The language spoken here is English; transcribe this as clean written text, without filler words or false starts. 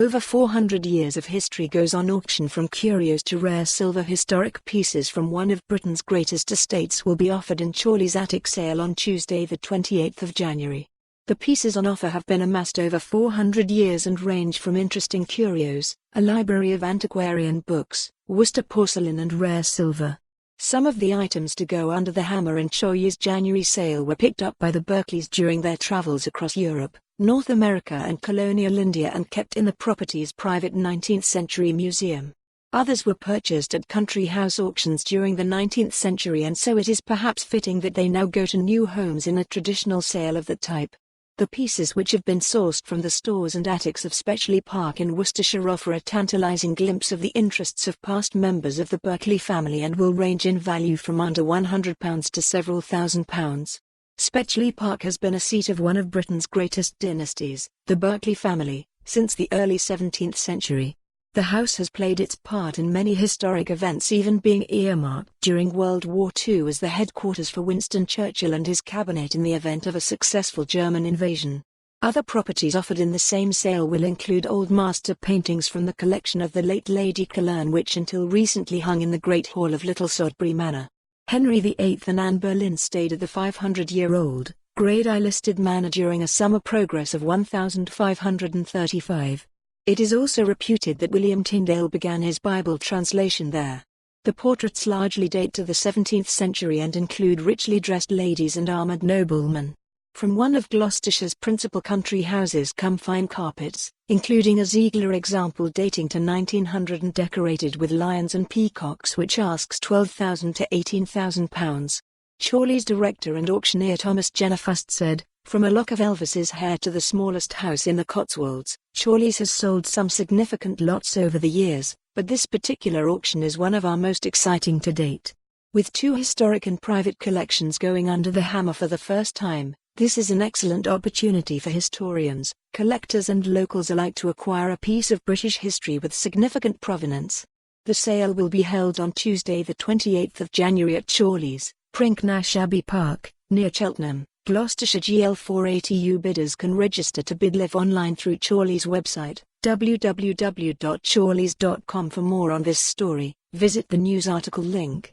Over 400 years of history goes on auction, from curios to rare silver. Historic pieces from one of Britain's greatest estates will be offered in Chorley's attic sale on Tuesday the 28th of January. The pieces on offer have been amassed over 400 years and range from interesting curios, a library of antiquarian books, Worcester porcelain and rare silver. Some of the items to go under the hammer in Chorley's January sale were picked up by the Berkeleys during their travels across Europe, North America and Colonial India, and kept in the property's private 19th century museum. Others were purchased at country house auctions during the 19th century, and so it is perhaps fitting that they now go to new homes in a traditional sale of that type. The pieces, which have been sourced from the stores and attics of Spetchley Park in Worcestershire, offer a tantalising glimpse of the interests of past members of the Berkeley family and will range in value from under £100 to several £1,000s. Spetchley Park has been a seat of one of Britain's greatest dynasties, the Berkeley family, since the early 17th century. The house has played its part in many historic events, even being earmarked during World War II as the headquarters for Winston Churchill and his cabinet in the event of a successful German invasion. Other properties offered in the same sale will include old master paintings from the collection of the late Lady Killearn, which until recently hung in the Great Hall of Little Sodbury Manor. Henry VIII and Anne Boleyn stayed at the 500-year-old, Grade I listed manor during a summer progress of 1535. It is also reputed that William Tyndale began his Bible translation there. The portraits largely date to the 17th century and include richly dressed ladies and armoured noblemen. From one of Gloucestershire's principal country houses come fine carpets, including a Ziegler example dating to 1900 and decorated with lions and peacocks, which asks £12,000 to £18,000. Chorley's director and auctioneer Thomas Jennifast said, "From a lock of Elvis's hair to the smallest house in the Cotswolds, Chorley's has sold some significant lots over the years, but this particular auction is one of our most exciting to date. With two historic and private collections going under the hammer for the first time, this is an excellent opportunity for historians, collectors and locals alike to acquire a piece of British history with significant provenance." The sale will be held on Tuesday the 28th of January at Chorley's, Prinknash Abbey Park, near Cheltenham, Gloucestershire GL480U. Bidders can register to bid live online through Chorley's website, www.chorleys.com. For more on this story, visit the news article link.